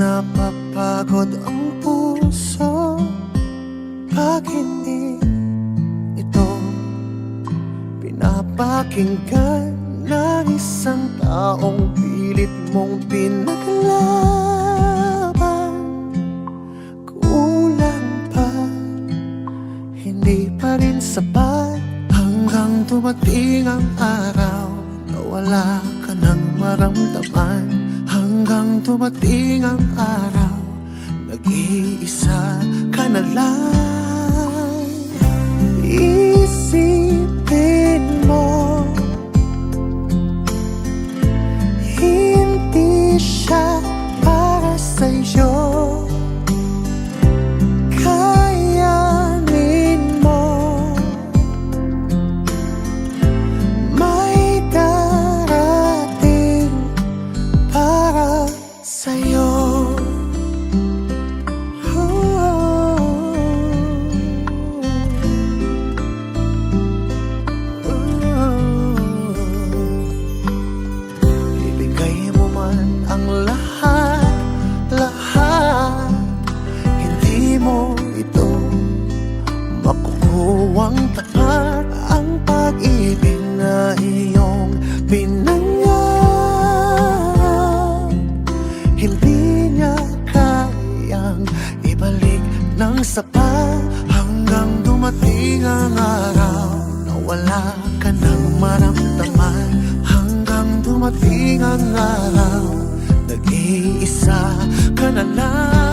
napapagod ang puso pag hindi ito pinapakinggan ng isang taong pilit mong pinaglaban. Kulang pa, hindi pa rin sapat, hanggang dumating ang araw na wala ka nang maramdaman. Hanggang dumating ang araw, nag-iisa ka na lang. Isipin mo, hindi siya para sa'yo. Kayanin mo, may darating para sa'yo. Ibigay mo man ang lahat, lahat, hindi mo ito makukuwang tapat. Ang pag-ibig na iyong pinangarap, hindi niya kayang ibalik ng sapat. Hanggang dumating ang araw na wala ka nang maramdaman. Hanggang dumating ang araw, nag-iisa ka na lang.